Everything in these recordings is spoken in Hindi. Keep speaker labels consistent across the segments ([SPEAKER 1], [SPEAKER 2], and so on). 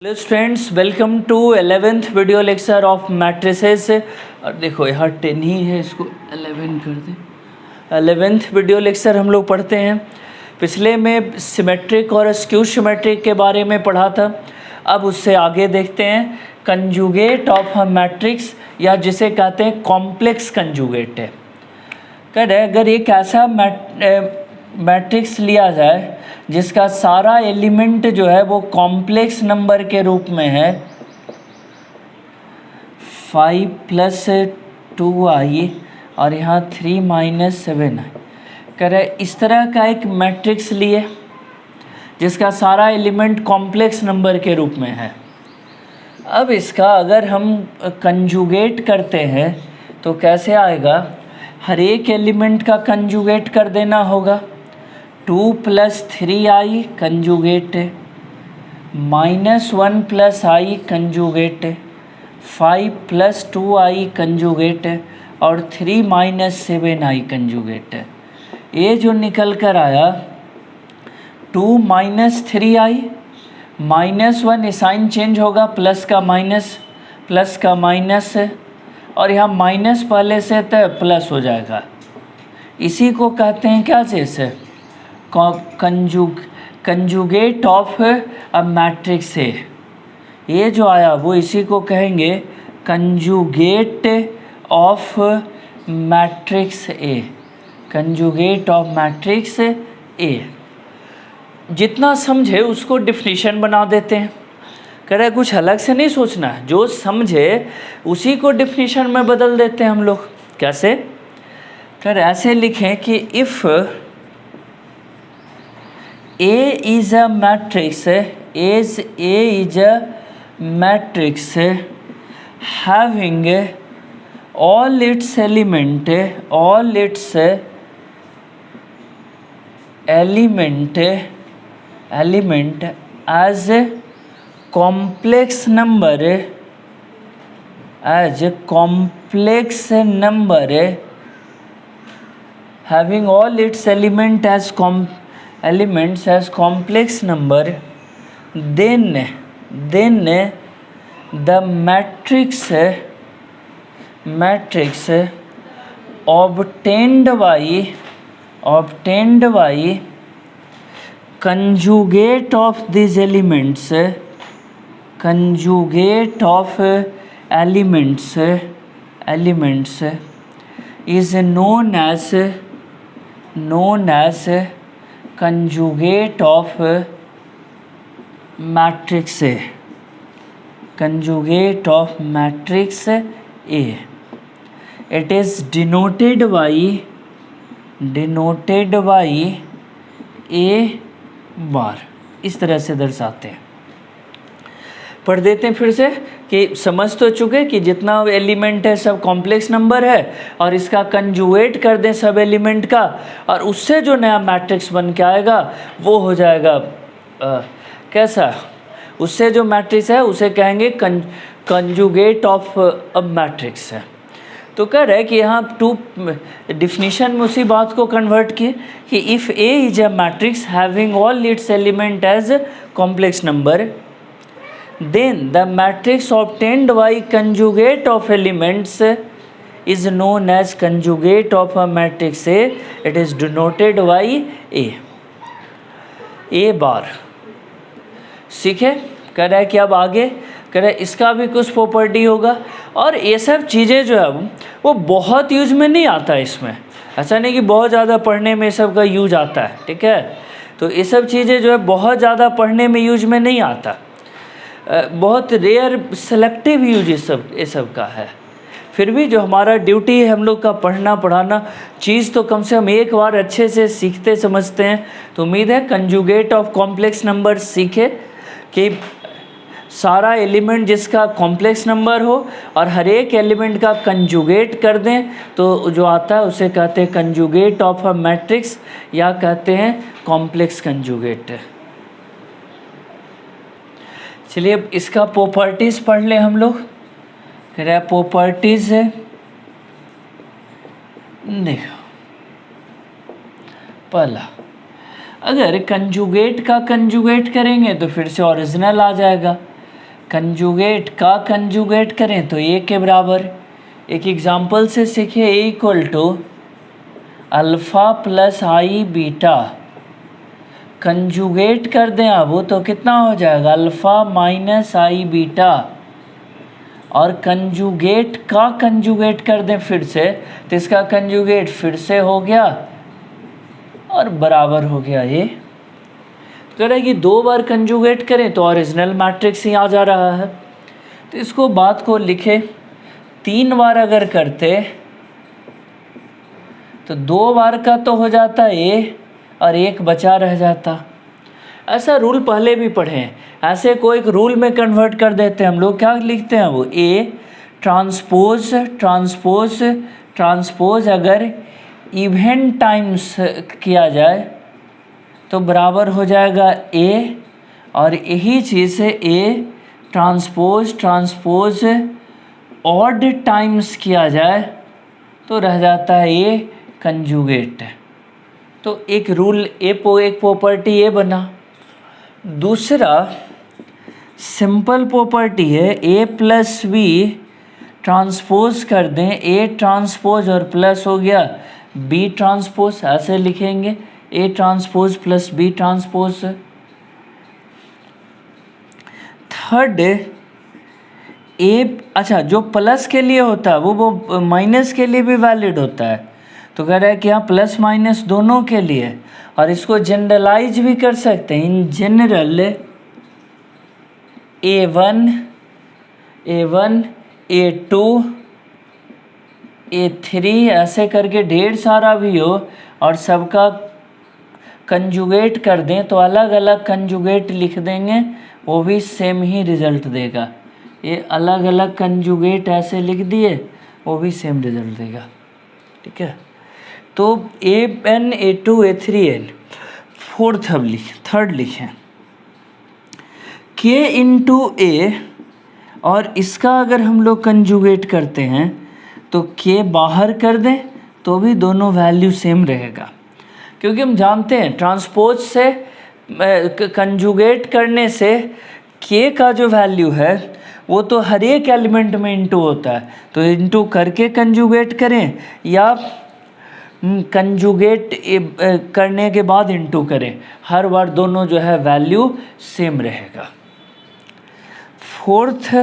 [SPEAKER 1] Hello students, welcome to 11th video lecture of matrices. और देखो यहाँ 10 ही है, इसको 11 कर दें। 11th वीडियो लेक्चर हम लोग पढ़ते हैं। पिछले में सिमेट्रिक और स्क्यू सिमेट्रिक के बारे में पढ़ा था। अब उससे आगे देखते हैं कंजुगेट ऑफ अ मैट्रिक्स, या जिसे कहते हैं कॉम्प्लेक्स कंजुगेट है। कह रहे अगर एक ऐसा मैट्रिक्स लिया जाए जिसका सारा एलिमेंट जो है वो कॉम्प्लेक्स नंबर के रूप में है, 5 + 2i और यहाँ 3 - 7i। कह रहे इस तरह का एक मैट्रिक्स लिए जिसका सारा एलिमेंट कॉम्प्लेक्स नंबर के रूप में है। अब इसका अगर हम कंजुगेट करते हैं तो कैसे आएगा? हर एक एलिमेंट का कंजुगेट कर देना होगा। 2 + 3i कंजुगेट है, -1 + i कंजुगेट है, 5 + 2i कंजुगेट है और 3 - 7i कंजुगेट है। ये जो निकल कर आया 2 - 3i, -1 साइन चेंज होगा, प्लस का माइनस है, और यहाँ माइनस पहले से तो प्लस हो जाएगा। इसी को कहते हैं क्या चीज़ है? कंजुगेट ऑफ अ मैट्रिक्स है। ये जो आया वो इसी को कहेंगे conjugate of matrix A. Conjugate of matrix ए। जितना समझे उसको डिफिनीशन बना देते हैं। कह रहे कुछ अलग से नहीं सोचना है, जो समझे उसी को डिफिनीशन में बदल देते हैं हम लोग। कैसे? कह रहे ऐसे लिखें कि if A is a matrix, as A is a matrix having all its element as complex number, having all its elements as complex number, then the matrix obtained by conjugate of these elements is known as conjugate of matrix A. Conjugate of matrix A. It is denoted by A बार। इस तरह से दर्शाते हैं। पढ़ देते हैं फिर से कि समझ तो चुके कि जितना एलिमेंट है सब कॉम्प्लेक्स नंबर है, और इसका कंजुगेट कर दें सब एलिमेंट का, और उससे जो नया मैट्रिक्स बन के आएगा वो हो जाएगा कैसा? उससे जो मैट्रिक्स है उसे कहेंगे कंजुगेट ऑफ अ मैट्रिक्स है। तो कह रहे कि यहाँ टू डिफिनीशन में उसी बात को कन्वर्ट किए कि if A is a matrix having all its element as complex number, then the matrix obtained by conjugate of elements is known as conjugate of a matrix A. It is denoted by A बार। सीखे? कह रहा है कि अब आगे कह रहा है इसका भी कुछ प्रॉपर्टी होगा, और ये सब चीज़ें जो है वो बहुत यूज में नहीं आता है इसमें। ऐसा नहीं कि बहुत ज़्यादा पढ़ने में सब का यूज आता है, ठीक है? तो ये सब चीज़ें जो है बहुत ज़्यादा पढ़ने में यूज में नहीं आता, बहुत रेयर सेलेक्टिव यूज ये सब का है। फिर भी जो हमारा ड्यूटी है हम लोग का पढ़ना पढ़ाना, चीज़ तो कम से कम एक बार अच्छे से सीखते समझते हैं। तो उम्मीद है कंजुगेट ऑफ कॉम्प्लेक्स नंबर सीखे कि सारा एलिमेंट जिसका कॉम्प्लेक्स नंबर हो और हर एक एलिमेंट का कंजुगेट कर दें तो जो आता है उसे कहते हैं कंजुगेट ऑफ अ मैट्रिक्स, या कहते हैं कॉम्प्लेक्स कंजुगेट। चलिए अब इसका प्रॉपर्टीज़ पढ़ लें हम लोग। कह रहा है प्रॉपर्टीज़ है, देखो पहला, अगर कंजुगेट का कंजुगेट करेंगे तो फिर से ओरिजिनल आ जाएगा। कंजुगेट का कंजुगेट करें तो ए के बराबर। एक एग्जाम्पल से सीखे, A equal to alpha plus I beta, conjugate कर दें अब तो कितना हो जाएगा, अल्फ़ा माइनस आई बीटा, और कंजुगेट का कंजुगेट कर दें फिर से तो इसका कंजुगेट फिर से हो गया और बराबर हो गया ये। कह रहा है कि 2 बार कंजुगेट करें तो ओरिजिनल मैट्रिक्स ही आ जा रहा है। तो इसको बात को लिखे, 3 बार अगर करते तो 2 बार का तो हो जाता ए और 1 बचा रह जाता। ऐसा रूल पहले भी पढ़े हैं, ऐसे को एक रूल में कन्वर्ट कर देते हैं हम लोग। क्या लिखते हैं वो, ए ट्रांसपोज ट्रांसपोज ट्रांसपोज अगर इवन टाइम्स किया जाए तो बराबर हो जाएगा ए, और यही चीज़ है A transpose transpose odd times किया जाए तो रह जाता है ए कंजुगेट। तो एक रूल एक प्रॉपर्टी ये बना। दूसरा सिंपल प्रॉपर्टी है, ए प्लस बी ट्रांसपोज कर दें, ए ट्रांसपोज और प्लस हो गया बी ट्रांसपोज, ऐसे लिखेंगे A transpose plus B transpose. Third A, अच्छा जो प्लस के लिए होता है वो माइनस के लिए भी वैलिड होता है। तो कह रहा है कि यहाँ प्लस माइनस दोनों के लिए, और इसको जनरलाइज भी कर सकते हैं। In general A1 A2 A3 ऐसे करके ढेर सारा भी हो और सबका कंजुगेट कर दें तो अलग अलग कंजुगेट लिख देंगे, वो भी सेम ही रिजल्ट देगा। ये अलग अलग कंजुगेट ऐसे लिख दिए, वो भी सेम रिजल्ट देगा। ठीक है, तो A1 A2 A3 N। Fourth अब थर्ड लिखें K इंटू A, और इसका अगर हम लोग कंजुगेट करते हैं तो K बाहर कर दें तो भी दोनों वैल्यू सेम रहेगा, क्योंकि हम जानते हैं ट्रांसपोज से कंजुगेट करने से K का जो वैल्यू है वो तो हर एक एलिमेंट में इंटू होता है। तो इंटू करके कंजुगेट करें या कंजुगेट करने के बाद इंटू करें, हर बार दोनों जो है वैल्यू सेम रहेगा। फोर्थ,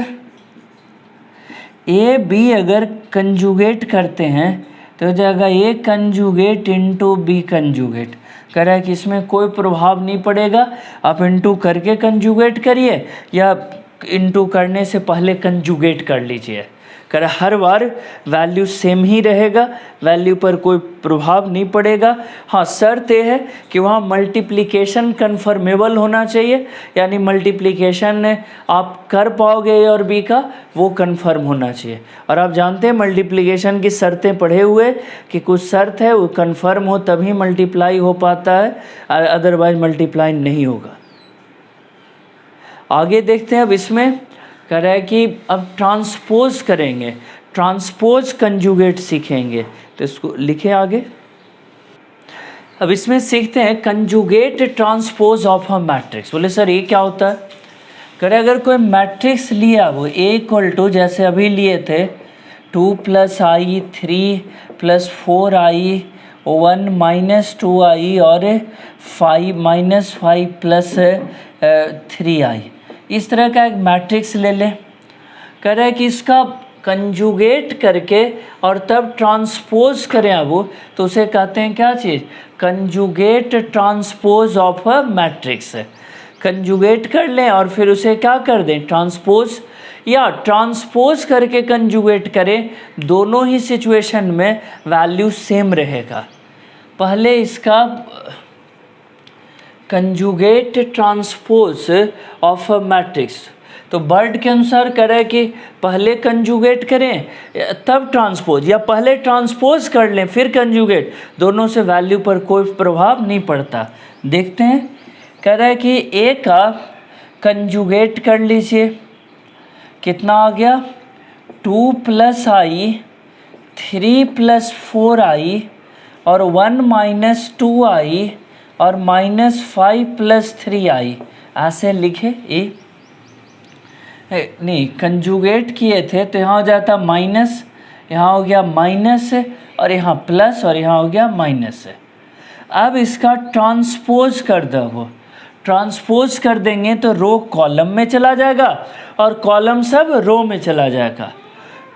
[SPEAKER 1] ए बी अगर कंजुगेट करते हैं तो हो जाएगा ए कंजुगेट इंटू बी कंजुगेट। कह रहा है कि इसमें कोई प्रभाव नहीं पड़ेगा, आप इंटू करके कंजुगेट करिए या इंटू करने से पहले कंजुगेट कर लीजिए। कह रहा है हर बार वैल्यू सेम ही रहेगा, वैल्यू पर कोई प्रभाव नहीं पड़ेगा। हाँ, शर्त ये है कि वहाँ मल्टीप्लिकेशन कन्फर्मेबल होना चाहिए, यानी मल्टीप्लिकेशन आप कर पाओगे ए और बी का, वो कन्फर्म होना चाहिए। और आप जानते हैं मल्टीप्लिकेशन की शर्तें पढ़े हुए कि कुछ शर्त है वो कन्फर्म हो तभी मल्टीप्लाई हो पाता है, अदरवाइज मल्टीप्लाई नहीं होगा। आगे देखते हैं, अब इसमें कह रहा है कि अब ट्रांसपोज करेंगे, ट्रांसपोज कंजुगेट सीखेंगे, तो इसको लिखे आगे। अब इसमें सीखते हैं conjugate transpose of a matrix. बोले सर ये क्या होता है? कह रहे अगर कोई मैट्रिक्स लिया वो ए इक्वल टू जैसे अभी लिए थे 2 + i 3 + 4i 1 - 2i और 5 - 5 + 3i, इस तरह का एक मैट्रिक्स ले लें। कह रहा है कि इसका कंजुगेट करके और तब ट्रांसपोज करें अब तो उसे कहते हैं क्या चीज़, conjugate transpose of a matrix. Conjugate कर लें और फिर उसे क्या कर दें, ट्रांसपोज, या ट्रांसपोज करके कंजुगेट करें, दोनों ही सिचुएशन में वैल्यू सेम रहेगा। पहले इसका conjugate transpose of a matrix, तो वर्ड के अनुसार करें कि पहले कंजुगेट करें तब ट्रांसपोज, या पहले ट्रांसपोज कर लें फिर कंजुगेट, दोनों से वैल्यू पर कोई प्रभाव नहीं पड़ता। देखते हैं, कह रहा है कि ए का कंजुगेट कर लीजिए, कितना आ गया 2 + i 3 + 4i और 1 - 2i और -5 + 3i, ऐसे लिखे ए। नहीं, कंजुगेट किए थे तो यहाँ हो जाता माइनस, यहाँ हो गया माइनस और यहाँ प्लस और यहाँ हो गया माइनस। अब इसका ट्रांसपोज कर दो, वो ट्रांसपोज कर देंगे तो रो कॉलम में चला जाएगा और कॉलम सब रो में चला जाएगा।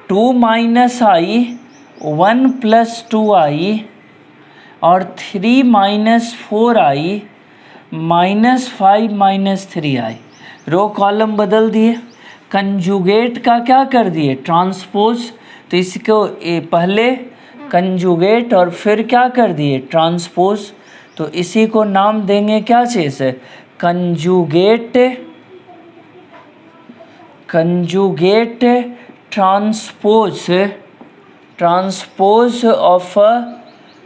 [SPEAKER 1] 2 माइनस आई 1 प्लस 2i और 3 minus 4i minus 5 minus 3i। Row column बदल दिए, कंजुगेट का क्या कर दिए, ट्रांसपोज। तो इसको पहले कंजुगेट और फिर क्या कर दिए, ट्रांसपोज। तो इसी को नाम देंगे क्या चीज़ है, conjugate, conjugate transpose, transpose of a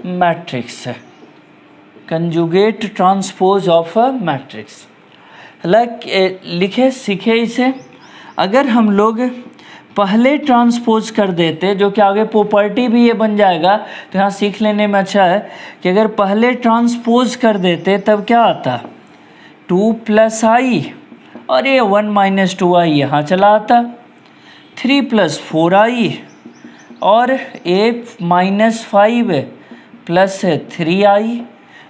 [SPEAKER 1] matrix, conjugate transpose of a matrix. लिखे सीखे इसे। अगर हम लोग पहले ट्रांसपोज कर देते, जो कि आगे प्रॉपर्टी भी ये बन जाएगा, तो यहाँ सीख लेने में अच्छा है कि अगर पहले ट्रांसपोज कर देते तब क्या आता, 2 प्लस आई और ये 1 माइनस 2i यहाँ चला आता, 3 प्लस 4i और ए माइनस 5 प्लस 3i।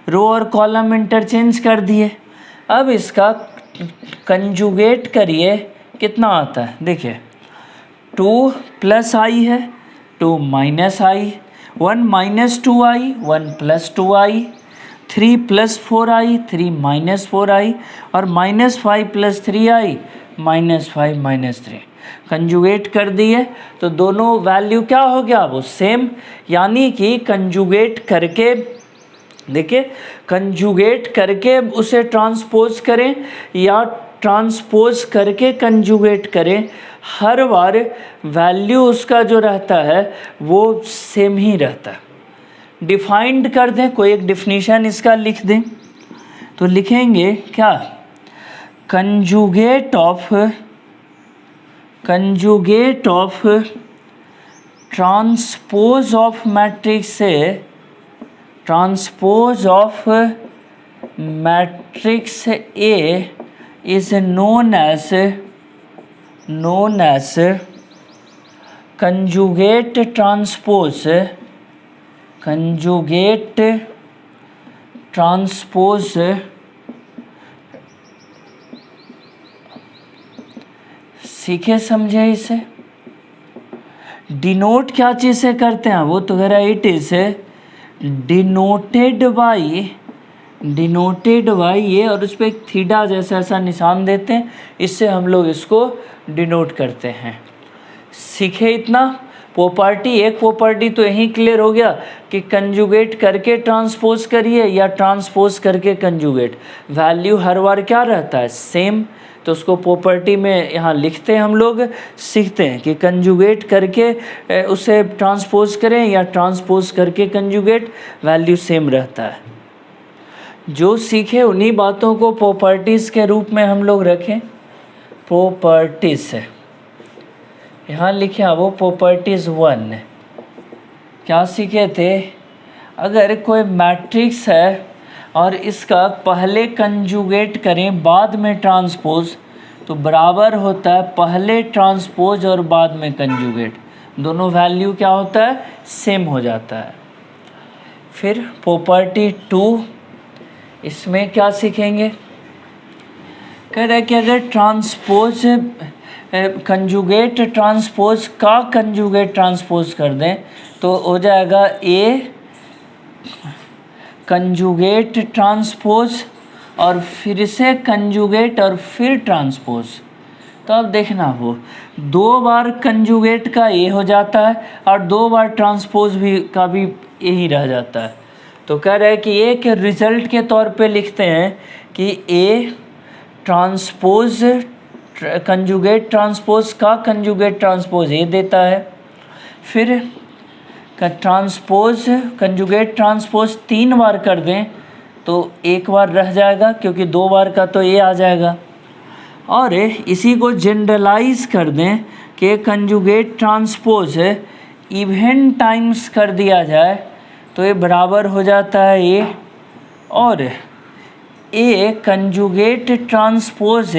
[SPEAKER 1] रो और कॉलम इंटरचेंज कर दिए। अब इसका कंजुगेट करिए, कितना आता है देखिए, 2 प्लस आई है, 2 माइनस आई, 1 minus 2i 1 plus 2i, 3 plus 4i 3 minus 4i और minus 5 plus 3i minus 5 minus 3। Conjugate कर दिए तो दोनों वैल्यू क्या हो गया, वो सेम। यानी कि कंजुगेट करके देखिए, कंजुगेट करके उसे ट्रांसपोज करें या ट्रांसपोज करके कंजुगेट करें, हर बार वैल्यू उसका जो रहता है वो सेम ही रहता है। डिफाइंड कर दें, कोई एक डिफिनीशन इसका लिख दें, तो लिखेंगे क्या, conjugate of transpose of matrix से, transpose of matrix A is known as conjugate transpose, conjugate transpose सीखे समझे इसे। डिनोट क्या चीज़ से करते हैं, वो तो कह रहा है इट इज डिनोटेड बाई ये, और उस पर एक थीटा जैसा ऐसा निशान देते हैं, इससे हम लोग इसको डिनोट करते हैं। सीखे इतना। प्रॉपर्टी, एक प्रॉपर्टी तो यही क्लियर हो गया कि कंजुगेट करके ट्रांसपोज करिए या ट्रांसपोज करके कंजुगेट, वैल्यू हर बार क्या रहता है, सेम। तो उसको प्रॉपर्टी में यहाँ लिखते हैं, हम लोग सीखते हैं कि कंजुगेट करके उसे ट्रांसपोज करें या ट्रांसपोज करके कंजुगेट, वैल्यू सेम रहता है। जो सीखे उन्हीं बातों को प्रॉपर्टीज़ के रूप में हम लोग रखें। प्रॉपर्टीज़ यहाँ लिखे, वो प्रॉपर्टीज़ 1 क्या सीखे थे, अगर कोई मैट्रिक्स है और इसका पहले कंजुगेट करें बाद में ट्रांसपोज, तो बराबर होता है पहले ट्रांसपोज और बाद में कंजुगेट, दोनों वैल्यू क्या होता है, सेम हो जाता है। फिर प्रॉपर्टी 2, इसमें क्या सीखेंगे, कह रहा है कि अगर ट्रांसपोज कंजुगेट ट्रांसपोज का कंजुगेट ट्रांसपोज कर दें तो हो जाएगा ए कंजुगेट ट्रांसपोज और फिर से कंजुगेट और फिर ट्रांसपोज। तो अब देखना, वो 2 बार कंजुगेट का ए हो जाता है और 2 बार ट्रांसपोज भी का भी यही रह जाता है। तो कह रहे हैं कि ए के रिजल्ट के तौर पे लिखते हैं कि ए ट्रांसपोज कंजुगेट ट्रांसपोज का कंजुगेट ट्रांसपोज ए देता है। फिर ट्रांसपोज कंजुगेट ट्रांसपोज 3 बार कर दें तो 1 बार रह जाएगा, क्योंकि 2 बार का तो ए आ जाएगा। और इसी को जनरलाइज कर दें कि कंजुगेट ट्रांसपोज इवन टाइम्स कर दिया जाए तो ये बराबर हो जाता है ए, और ए कंजुगेट ट्रांसपोज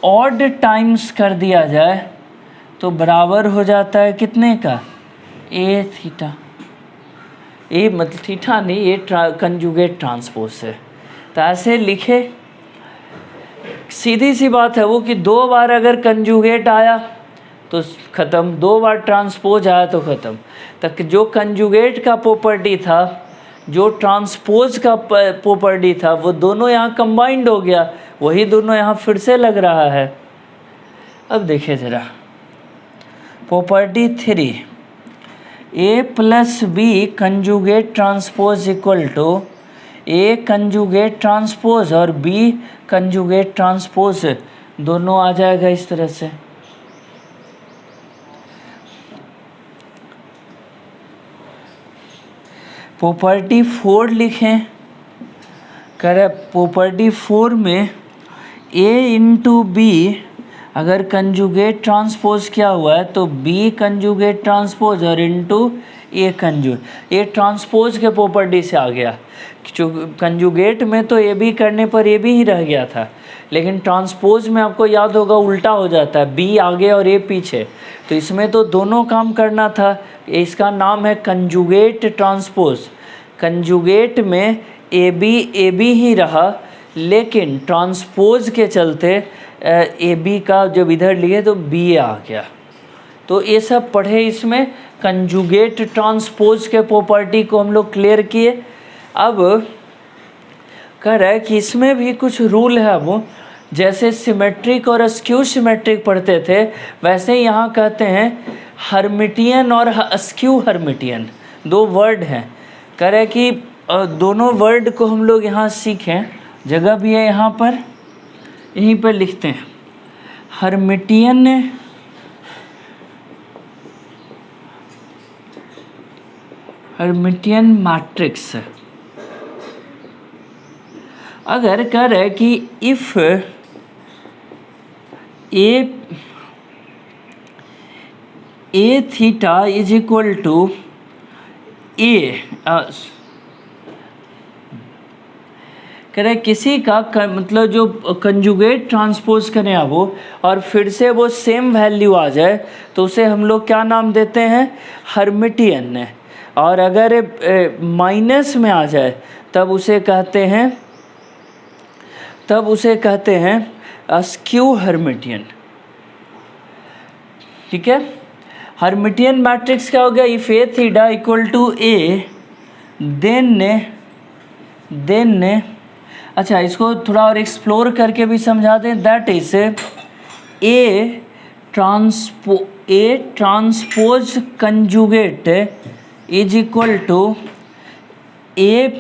[SPEAKER 1] ऑड टाइम्स कर दिया जाए तो बराबर हो जाता है कितने का, ए थीटा। ए मतलब थीटा नहीं, ये कंजुगेट ट्रांसपोज है। तो ऐसे लिखे, सीधी सी बात है वो कि 2 बार अगर कंजुगेट आया तो ख़त्म, 2 बार ट्रांसपोज आया तो ख़त्म। तक जो कंजुगेट का प्रॉपर्टी था, जो ट्रांसपोज का प्रॉपर्टी था, वो दोनों यहाँ कंबाइंड हो गया, वही दोनों यहाँ फिर से लग रहा है। अब देखिए ज़रा property 3, A plus B conjugate transpose equal to A conjugate transpose और बी कंजुगेट ट्रांसपोज, दोनों आ जाएगा इस तरह से। प्रॉपर्टी 4 लिखें, करे प्रॉपर्टी 4 में a इंटू बी अगर कंजुगेट ट्रांसपोज क्या हुआ है तो b कंजुगेट ट्रांसपोज और इंटू ए कंजुगेट, ये ट्रांसपोज के प्रॉपर्टी से आ गया। कंजुगेट में तो ए बी करने पर ए बी ही रह गया था, लेकिन ट्रांसपोज में आपको याद होगा उल्टा हो जाता है, बी आगे और ए पीछे। तो इसमें तो दोनों काम करना था, इसका नाम है कंजुगेट ट्रांसपोज। कंजुगेट में ए बी ही रहा, लेकिन ट्रांसपोज के चलते ए बी का जब इधर लिए तो बी आ गया। तो ये सब पढ़े, इसमें कंजुगेट ट्रांसपोज के प्रॉपर्टी को हम लोग क्लियर किए। अब कह रहा है कि इसमें भी कुछ रूल है, वो जैसे सिमेट्रिक और अस्क्यू सिमेट्रिक पढ़ते थे, वैसे ही यहाँ कहते हैं हर्मिटियन और अस्क्यू हर्मिटियन, 2 वर्ड हैं। कह रहे कि दोनों वर्ड को हम लोग यहाँ सीखें, जगह भी है यहाँ पर, यहीं पर लिखते हैं हर्मिटियन मैट्रिक्स। अगर कह रहे कि if A theta is equal to A, कह रहे किसी का मतलब जो कंजुगेट ट्रांसपोज करें आप वो, और फिर से वो सेम वैल्यू आ जाए तो उसे हम लोग क्या नाम देते हैं, हर्मिटियन। और अगर माइनस में आ जाए तब उसे कहते हैं अस्क्यू हर्मिटियन। ठीक है, हर्मिटियन मैट्रिक्स क्या हो गया, if A theta equal to A then अच्छा इसको थोड़ा और एक्सप्लोर करके भी समझा दें। That is A transpose conjugate is equal to A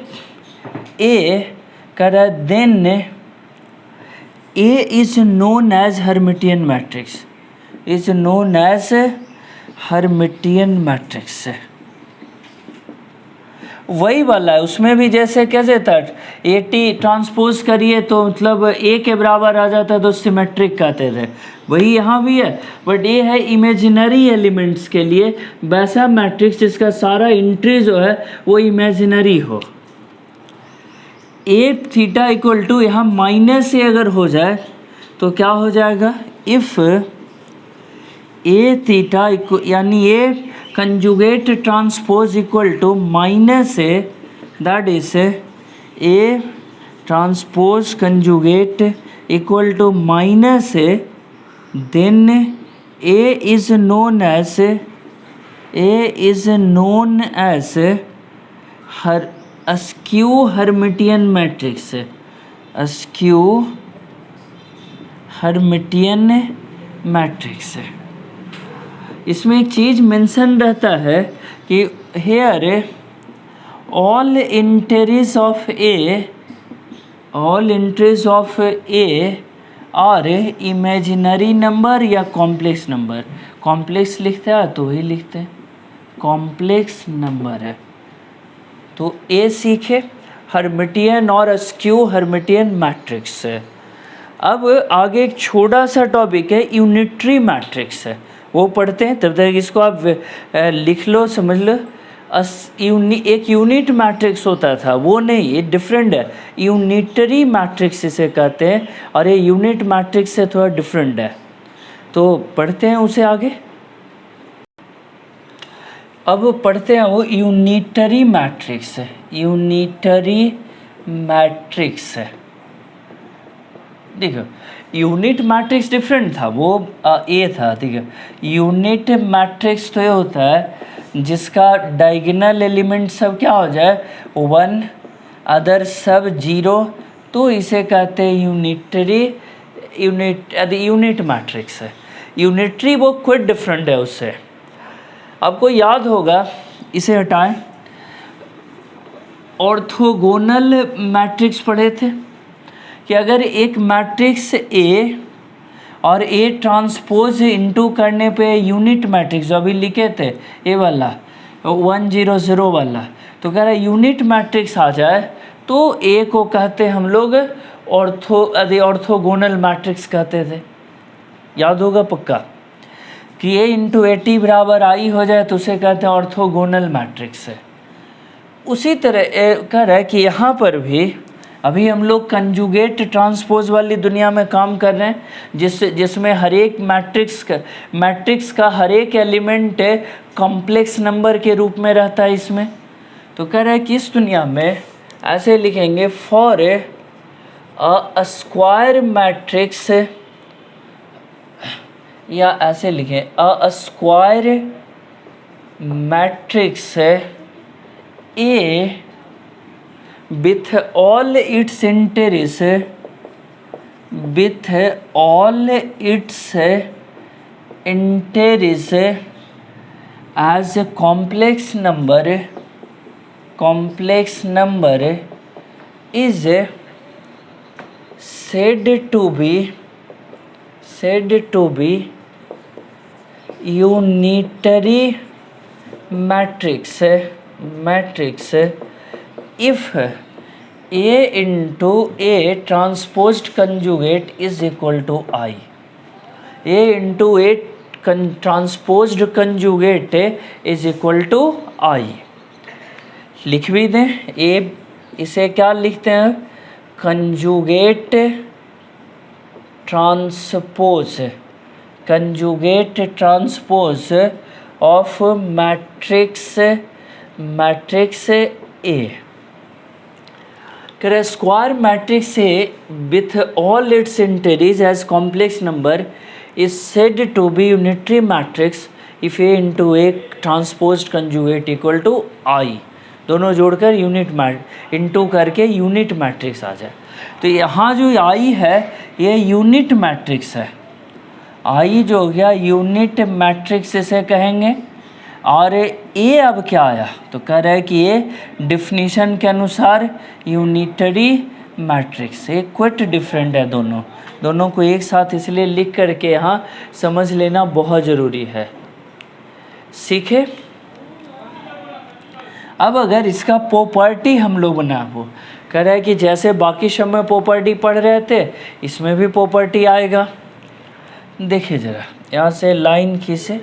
[SPEAKER 1] कर then A is known as Hermitian matrix, is known as Hermitian matrix. वही वाला है, उसमें भी जैसे कैसे था, ए टी ट्रांसपोज करिए तो मतलब ए के बराबर आ जाता है तो सिमेट्रिक कहते थे, वही यहाँ भी है। बट ये है इमेजिनरी एलिमेंट्स के लिए वैसा मैट्रिक्स जिसका सारा एंट्री जो है वो इमेजिनरी हो। ए थीटा इक्वल टू यहाँ माइनस ए अगर हो जाए तो क्या हो जाएगा, इफ़ ए थीटा यानी A conjugate transpose equal to minus A, that is A transpose conjugate equal to minus A, then A is known as a skew Hermitian matrix, a skew Hermitian matrix. इसमें एक चीज़ मेंशन रहता है कि here all entries of A are imaginary number या कॉम्प्लेक्स नंबर। कॉम्प्लेक्स लिखते हैं तो वही लिखते हैं कॉम्प्लेक्स नंबर है। तो ए सीखे हर्मिटियन और अस्क्यू हर्मिटियन मैट्रिक्स है। अब आगे एक छोटा सा टॉपिक है यूनिटरी मैट्रिक्स है, वो पढ़ते हैं। तब तक इसको आप लिख लो, समझ लो। एक यूनिट मैट्रिक्स होता था, वो नहीं, ये डिफरेंट है। यूनिटरी मैट्रिक्स इसे कहते हैं और ये यूनिट मैट्रिक्स से थोड़ा डिफरेंट है। तो पढ़ते हैं उसे आगे। अब पढ़ते हैं वो यूनिटरी मैट्रिक्स है। यूनिटरी मैट्रिक्स है, देखो यूनिट मैट्रिक्स डिफरेंट था, वो ए था, ठीक है। यूनिट मैट्रिक्स तो ये होता है जिसका डायगोनल एलिमेंट सब क्या हो जाए 1, अदर सब 0, तो इसे कहते हैं यूनिट मैट्रिक्स है। यूनिटरी वो क्विट डिफरेंट है उससे। आपको याद होगा, इसे हटाएं, ऑर्थोगोनल मैट्रिक्स पढ़े थे कि अगर एक मैट्रिक्स ए और ए ट्रांसपोज इनटू करने पे यूनिट मैट्रिक्स जो अभी लिखे थे ए वाला 1 0 0 वाला, तो कह रहा है यूनिट मैट्रिक्स आ जाए तो ए को कहते हम लोग ऑर्थोगोनल मैट्रिक्स कहते थे। याद होगा पक्का कि ए इंटू ए टी बराबर आई हो जाए तो उसे कहते हैं ऑर्थोगोनल मैट्रिक्स है। उसी तरह कह रहा है कि यहाँ पर भी अभी हम लोग कंजुगेट ट्रांसपोज वाली दुनिया में काम कर रहे हैं, जिसमें हर एक मैट्रिक्स का हर एक एलिमेंट कॉम्प्लेक्स नंबर के रूप में रहता है इसमें। तो कह रहा है कि इस दुनिया में ऐसे लिखेंगे फॉर अ स्क्वायर मैट्रिक्स, या ऐसे लिखें a square matrix A with all its integers as a complex number is said to be unitary matrix if A into A transposed conjugate is equal to I. A into A transposed conjugate is equal to I. लिख भी दें, A इसे क्या लिखते हैं, conjugate transpose of matrix A. Square matrix A with all its integers as complex number is said to be unitary matrix if A into A transposed conjugate equal to I. दोनों जोड़कर इंटू करके यूनिट मैट्रिक्स आ जाए। तो यहाँ जो आई है ये यूनिट मैट्रिक्स है। आई जो हो गया यूनिट मैट्रिक्स इसे कहेंगे। और ए अब क्या आया, तो कह रहा है कि ये डिफिनीशन के अनुसार यूनिटरी मैट्रिक्स, ये क्विट डिफरेंट है। दोनों को एक साथ इसलिए लिख करके यहाँ समझ लेना बहुत ज़रूरी है। सीखे। अब अगर इसका प्रॉपर्टी हम लोग बना, वो कह रहा है कि जैसे बाकी सब में प्रॉपर्टी पढ़ रहे थे इसमें भी प्रॉपर्टी आएगा। देखिए ज़रा, यहाँ से लाइन खींचे,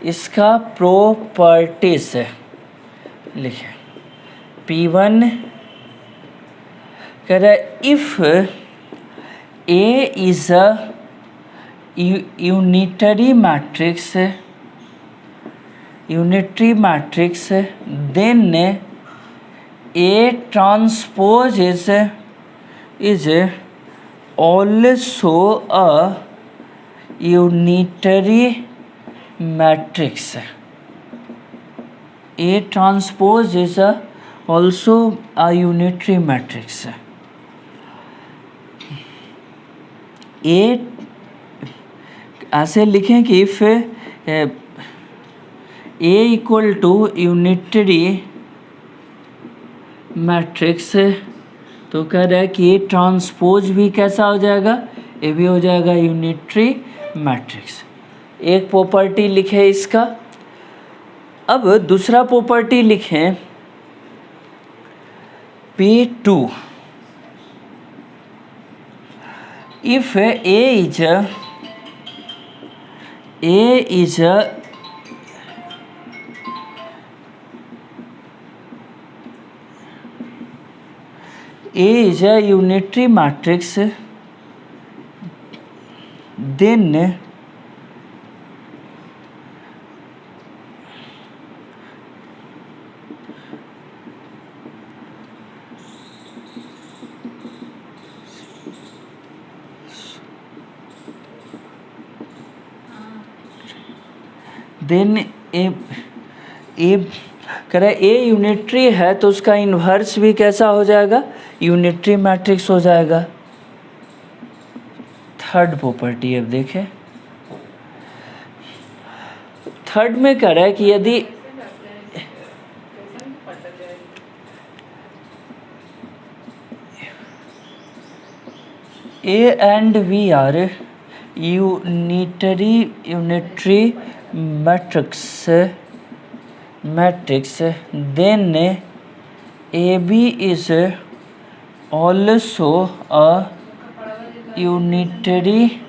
[SPEAKER 1] इसका प्रॉपर्टीज लिखे। P1 कह रहा है if A is a unitary matrix then A transpose is also a unitary matrix. A transpose is also a unitary matrix. A ऐसे लिखें कि if A equal to unitary matrix, तो कह रहा है कि A ट्रांसपोज भी कैसा हो जाएगा, ये भी हो जाएगा यूनिटरी मैट्रिक्स। एक प्रॉपर्टी लिखे इसका। अब दूसरा प्रॉपर्टी लिखें P2 if A is a A is a unitary matrix, then ए कह रहा है ए यूनिटरी है तो उसका इन्वर्स भी कैसा हो जाएगा, यूनिटरी मैट्रिक्स हो जाएगा। थर्ड प्रॉपर्टी अब देखें, थर्ड में कह रहा है कि यदि A and B are unitary matrix, then AB is also a unitary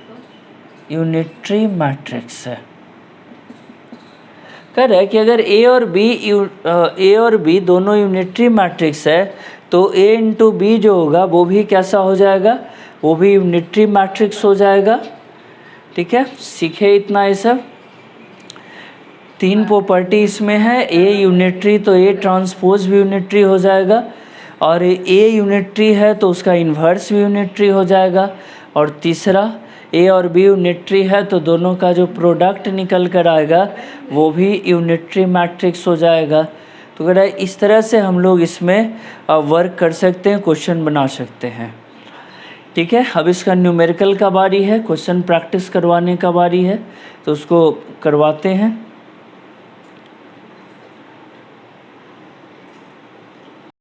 [SPEAKER 1] matrix। कह रहा है कि अगर A और B दोनों यूनिटरी मैट्रिक्स है तो A इंटू बी जो होगा वो भी कैसा हो जाएगा, वो भी यूनिटरी मैट्रिक्स हो जाएगा। ठीक है, सीखे इतना ये सब। तीन प्रॉपर्टी इसमें है, ए यूनिटरी तो ए ट्रांसपोज भी यूनिटरी हो जाएगा, और ए यूनिटरी है तो उसका इन्वर्स भी यूनिटरी हो जाएगा, और तीसरा ए और बी यूनिटरी है तो दोनों का जो प्रोडक्ट निकल कर आएगा वो भी यूनिटरी मैट्रिक्स हो जाएगा। तो कह रहा है इस तरह से हम लोग इसमें वर्क कर सकते हैं, क्वेश्चन बना सकते हैं। ठीक है, अब इसका न्यूमेरिकल का बारी है, क्वेश्चन प्रैक्टिस करवाने का बारी है, तो उसको करवाते हैं।